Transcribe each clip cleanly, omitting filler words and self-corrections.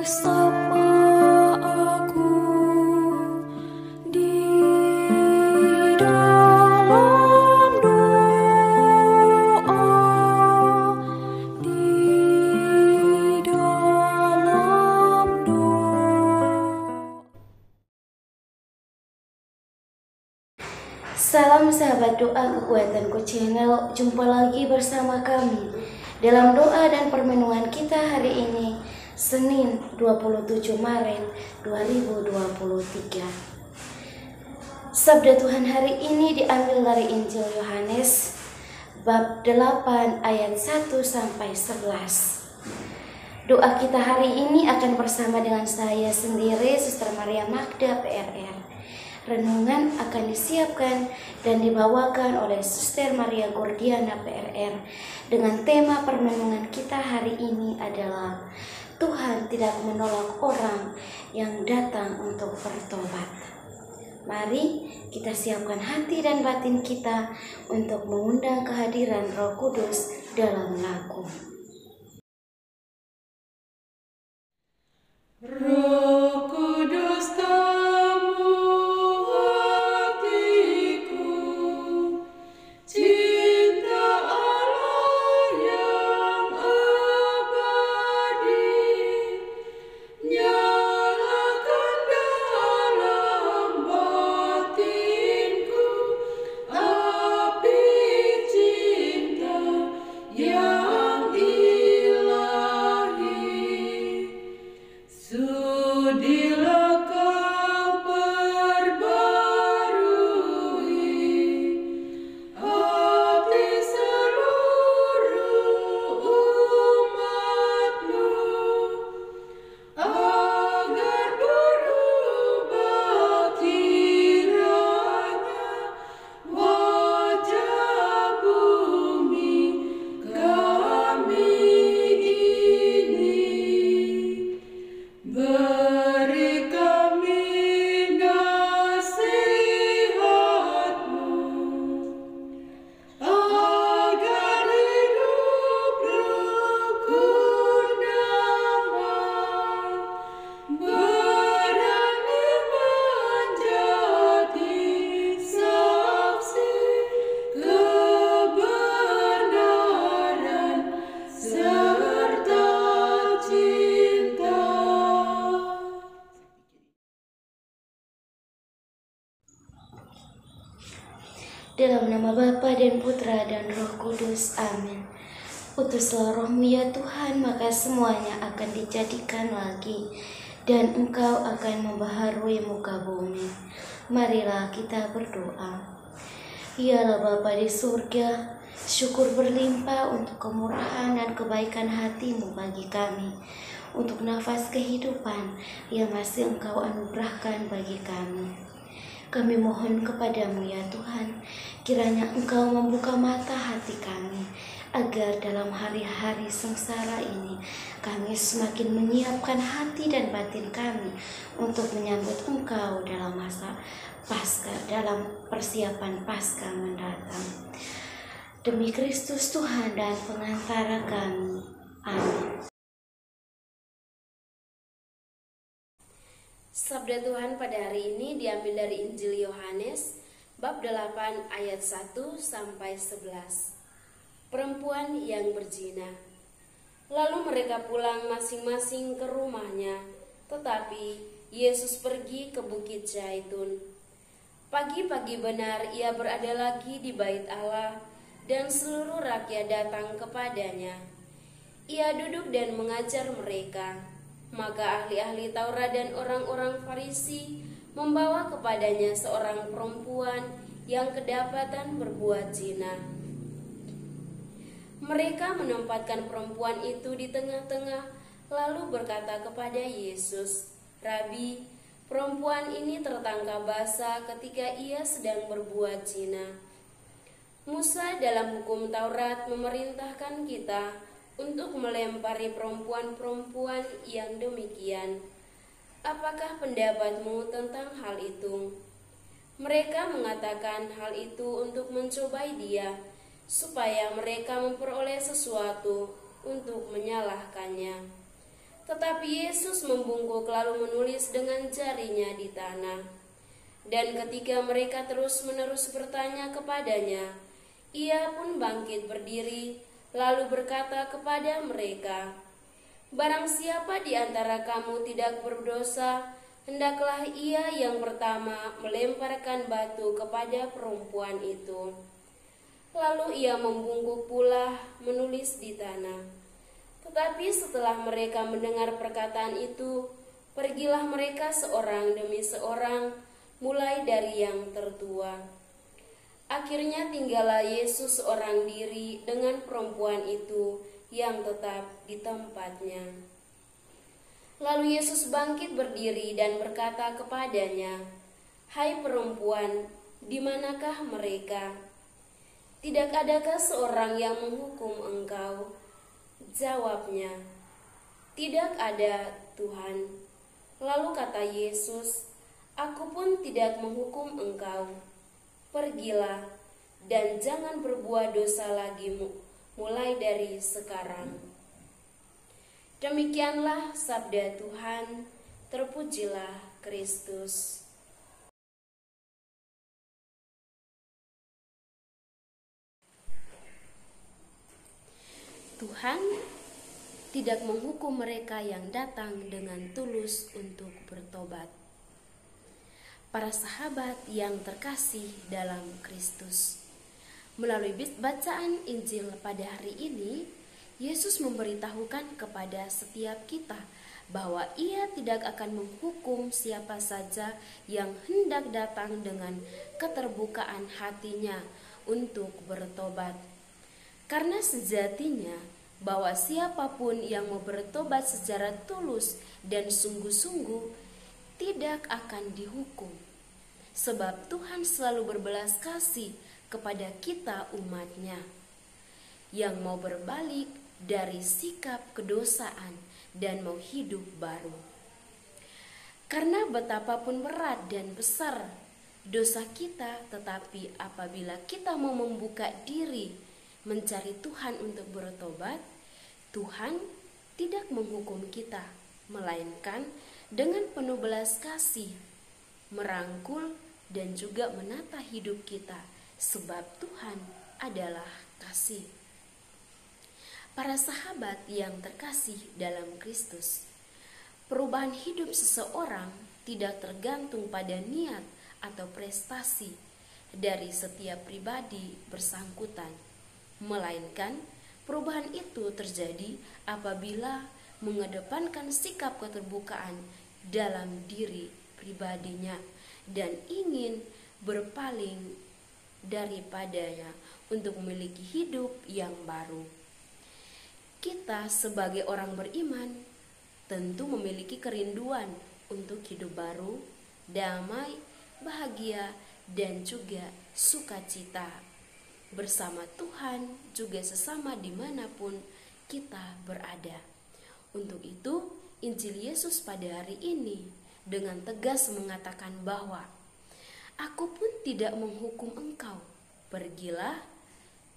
bersama aku di dalam doa, di dalam doa. Salam sahabat doa kekuatanku channel, jumpa lagi bersama kami dalam doa dan permenungan kita hari ini, Senin 27 Maret 2023. Sabda Tuhan hari ini diambil dari Injil Yohanes bab 8 ayat 1 sampai 11. Doa kita hari ini akan bersama dengan saya sendiri, Suster Maria Magda PRR. Renungan akan disiapkan dan dibawakan oleh Suster Maria Gordiana PRR dengan tema permenungan kita hari ini adalah Tuhan tidak menolak orang yang datang untuk bertobat. Mari kita siapkan hati dan batin kita untuk mengundang kehadiran Roh Kudus dalam laku. Roh Kudus tamu hatiku, cinta Allah yang abadi, nyalakan dalam batinku api cinta yang ilahi. Sudilah kau perbarui hati seluruh umatmu, agar berubah kiranya wajah bumi kami ini. Beri kami nasihat-Mu, agar hidup rukun damai, berani menjadi saksi kebenaran serta cinta. Dalam nama Bapa dan Putra dan Roh Kudus, amin. Utuslah Roh-Mu ya Tuhan, maka semuanya akan dijadikan lagi, dan Engkau akan membaharui muka bumi. Marilah kita berdoa. Ya Bapa di surga, syukur berlimpah untuk kemurahan dan kebaikan hati-Mu bagi kami, untuk nafas kehidupan yang masih Engkau anugerahkan bagi kami. Kami mohon kepadamu ya Tuhan, kiranya Engkau membuka mata hati kami, agar dalam hari-hari sengsara ini kami semakin menyiapkan hati dan batin kami untuk menyambut Engkau dalam masa Paskah, dalam persiapan Paskah mendatang. Demi Kristus Tuhan dan pengantara kami. Amin. Sabda Tuhan pada hari ini diambil dari Injil Yohanes bab 8 ayat 1 sampai 11. Perempuan yang berzina. Lalu mereka pulang masing-masing ke rumahnya, tetapi Yesus pergi ke Bukit Zaitun. Pagi-pagi benar ia berada lagi di bait Allah, dan seluruh rakyat datang kepadanya. Ia duduk dan mengajar mereka. Maka ahli-ahli Taurat dan orang-orang Farisi membawa kepadanya seorang perempuan yang kedapatan berbuat zina. Mereka menempatkan perempuan itu di tengah-tengah, lalu berkata kepada Yesus, "Rabi, perempuan ini tertangkap basah ketika ia sedang berbuat zina. Musa dalam hukum Taurat memerintahkan kita untuk melempari perempuan-perempuan yang demikian. Apakah pendapatmu tentang hal itu?" Mereka mengatakan hal itu untuk mencobai dia, supaya mereka memperoleh sesuatu untuk menyalahkannya. Tetapi Yesus membungkuk lalu menulis dengan jarinya di tanah. Dan ketika mereka terus-menerus bertanya kepadanya, ia pun bangkit berdiri lalu berkata kepada mereka, "Barang siapa di antara kamu tidak berdosa, hendaklah ia yang pertama melemparkan batu kepada perempuan itu." Lalu ia membungkuk pula menulis di tanah. Tetapi setelah mereka mendengar perkataan itu, pergilah mereka seorang demi seorang, mulai dari yang tertua. Akhirnya tinggallah Yesus seorang diri dengan perempuan itu yang tetap di tempatnya. Lalu Yesus bangkit berdiri dan berkata kepadanya, "Hai perempuan, di manakah mereka? Tidak adakah seorang yang menghukum engkau?" Jawabnya, "Tidak ada, Tuhan." Lalu kata Yesus, "Aku pun tidak menghukum engkau. Pergilah dan jangan berbuat dosa lagi mulai dari sekarang." Demikianlah sabda Tuhan. Terpujilah Kristus. Tuhan tidak menghukum mereka yang datang dengan tulus untuk bertobat. Para sahabat yang terkasih dalam Kristus, melalui bacaan Injil pada hari ini, Yesus memberitahukan kepada setiap kita bahwa Ia tidak akan menghukum siapa saja yang hendak datang dengan keterbukaan hatinya untuk bertobat. Karena sejatinya bahwa siapapun yang mau bertobat secara tulus dan sungguh-sungguh tidak akan dihukum. Sebab Tuhan selalu berbelas kasih kepada kita umat-Nya yang mau berbalik dari sikap kedosaan dan mau hidup baru. Karena betapapun berat dan besar dosa kita, tetapi apabila kita mau membuka diri mencari Tuhan untuk bertobat, Tuhan tidak menghukum kita, melainkan dengan penuh belas kasih merangkul dan juga menata hidup kita, sebab Tuhan adalah kasih. Para sahabat yang terkasih dalam Kristus, perubahan hidup seseorang tidak tergantung pada niat atau prestasi dari setiap pribadi bersangkutan, melainkan perubahan itu terjadi apabila mengedepankan sikap keterbukaan dalam diri pribadinya dan ingin berpaling daripadanya untuk memiliki hidup yang baru. Kita sebagai orang beriman tentu memiliki kerinduan untuk hidup baru, damai, bahagia, dan juga sukacita bersama Tuhan juga sesama dimanapun kita berada. Untuk itu, Injil Yesus pada hari ini dengan tegas mengatakan bahwa "Aku pun tidak menghukum engkau. Pergilah,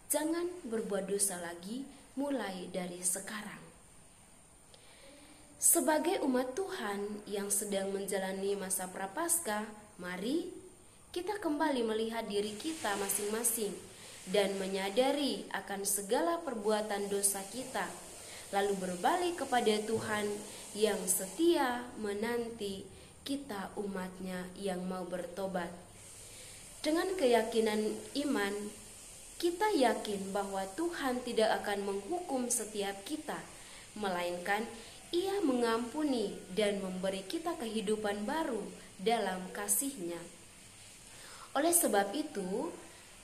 jangan berbuat dosa lagi mulai dari sekarang." Sebagai umat Tuhan yang sedang menjalani masa prapaskah, mari kita kembali melihat diri kita masing-masing dan menyadari akan segala perbuatan dosa kita, lalu berbalik kepada Tuhan yang setia menanti kita umat-Nya yang mau bertobat. Dengan keyakinan iman, kita yakin bahwa Tuhan tidak akan menghukum setiap kita, melainkan Ia mengampuni dan memberi kita kehidupan baru dalam kasih-Nya. Oleh sebab itu,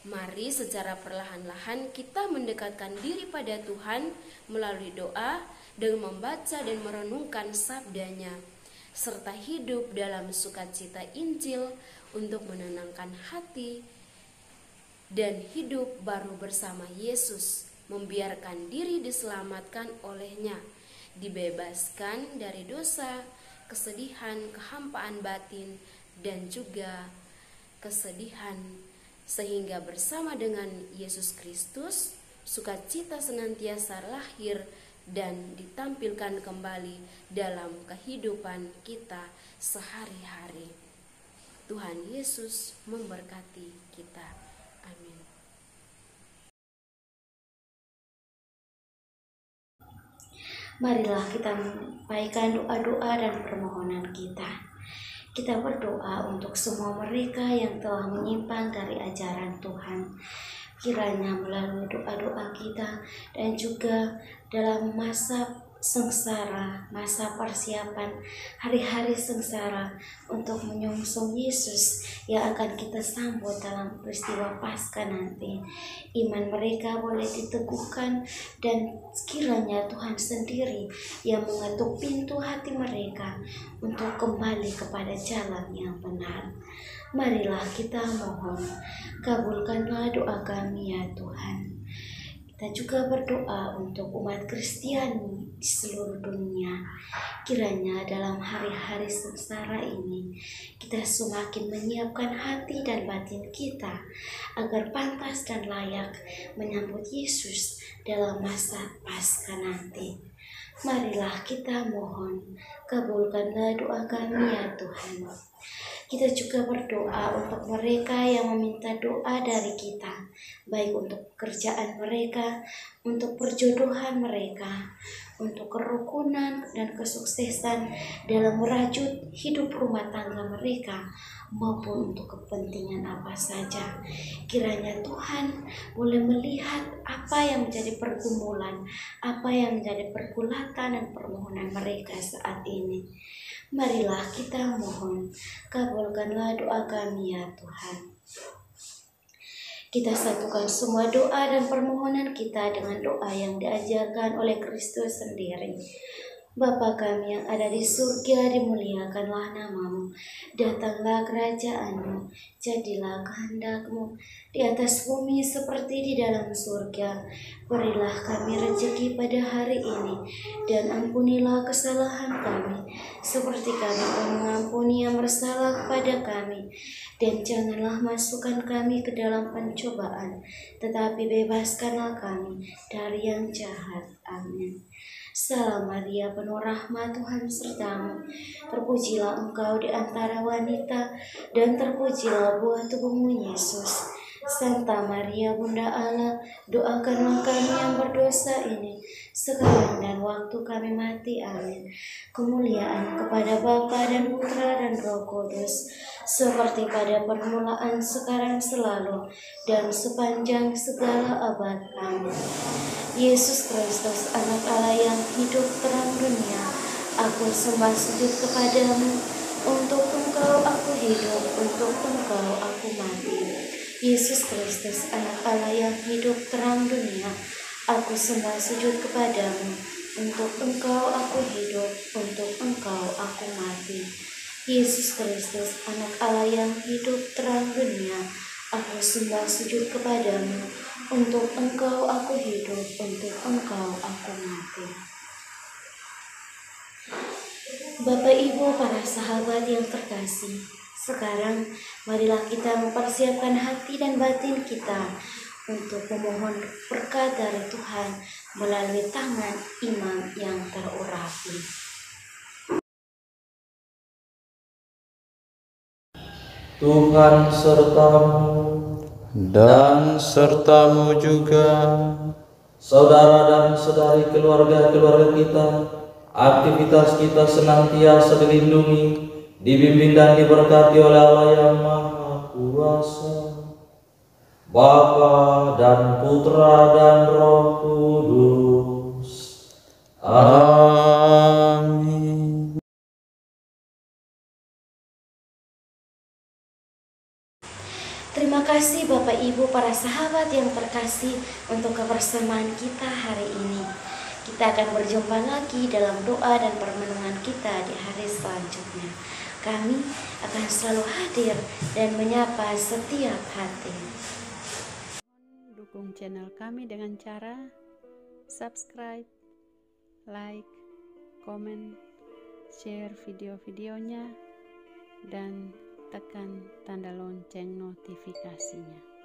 mari secara perlahan-lahan kita mendekatkan diri pada Tuhan melalui doa dengan membaca dan merenungkan sabda-Nya, serta hidup dalam sukacita Injil untuk menenangkan hati dan hidup baru bersama Yesus, membiarkan diri diselamatkan oleh-Nya, dibebaskan dari dosa, kesedihan, kehampaan batin, dan juga kesedihan, sehingga bersama dengan Yesus Kristus sukacita senantiasa lahir dan ditampilkan kembali dalam kehidupan kita sehari-hari. Tuhan Yesus memberkati kita. Amin. Marilah kita menyampaikan doa-doa dan permohonan kita. Kita berdoa untuk semua mereka yang telah menyimpang dari ajaran Tuhan. Kiranya melalui doa-doa kita dan juga dalam masa sengsara, masa persiapan hari-hari sengsara untuk menyongsong Yesus yang akan kita sambut dalam peristiwa Paskah nanti, iman mereka boleh diteguhkan dan kiranya Tuhan sendiri yang mengetuk pintu hati mereka untuk kembali kepada jalan yang benar. Marilah kita mohon, kabulkanlah doa kami ya Tuhan. Kita juga berdoa untuk umat Kristiani di seluruh dunia. Kiranya dalam hari-hari sengsara ini, kita semakin menyiapkan hati dan batin kita agar pantas dan layak menyambut Yesus dalam masa Paskah nanti. Marilah kita mohon, kabulkanlah doa kami ya Tuhan. Kita juga berdoa untuk mereka yang meminta doa dari kita, baik untuk pekerjaan mereka, untuk perjodohan mereka, untuk kerukunan dan kesuksesan dalam merajut hidup rumah tangga mereka, maupun untuk kepentingan apa saja. Kiranya Tuhan boleh melihat apa yang menjadi pergumulan, apa yang menjadi pergulatan dan permohonan mereka saat ini. Marilah kita mohon, kabulkanlah doa kami ya Tuhan. Kita satukan semua doa dan permohonan kita dengan doa yang diajarkan oleh Kristus sendiri. Bapa kami yang ada di surga, dimuliakanlah namamu. Datanglah kerajaanmu, jadilah kehendak-mu di atas bumi seperti di dalam surga. Berilah kami rezeki pada hari ini, dan ampunilah kesalahan kami, seperti kami pun mengampuni yang bersalah kepada kami. Dan janganlah masukkan kami ke dalam pencobaan, tetapi bebaskanlah kami dari yang jahat. Amin. Salam Maria, penuh rahmat, Tuhan sertamu. Terpujilah engkau di antara wanita, dan terpujilah buah tubuhmu Yesus. Santa Maria, Bunda Allah, doakanlah kami yang berdosa ini, sekarang dan waktu kami mati. Amin. Kemuliaan kepada Bapa dan Putra dan Roh Kudus, seperti pada permulaan, sekarang, selalu, dan sepanjang segala abad. Amin. Yesus Kristus, Anak Allah yang hidup terang dunia, aku sembah sujud kepadamu. Untuk Engkau aku hidup, untuk Engkau aku mati. Yesus Kristus, Anak Allah yang hidup terang dunia, aku sembah sujud kepadamu. Untuk Engkau aku hidup, untuk Engkau aku mati. Yesus Kristus, Anak Allah yang hidup terang dunia, aku sembah sujud kepadamu. Untuk Engkau aku hidup, untuk Engkau aku mati. Bapak Ibu, para sahabat yang terkasih, sekarang marilah kita mempersiapkan hati dan batin kita untuk memohon berkat dari Tuhan melalui tangan imam yang terurapi. Tuhan sertamu dan sertamu juga. Saudara dan saudari keluarga-keluarga kita, aktivitas kita senantiasa dilindungi, dibimbing dan diberkati oleh Allah yang Maha Kuasa, Bapa dan Putra dan Roh Kudus. Amin. Terima kasih Bapak Ibu, para sahabat yang terkasih, untuk kebersamaan kita hari ini. Kita akan berjumpa lagi dalam doa dan permenungan kita di hari selanjutnya. Kami akan selalu hadir dan menyapa setiap hati. Dukung channel kami dengan cara subscribe, like, komen, share video-videonya, dan tekan tanda lonceng notifikasinya.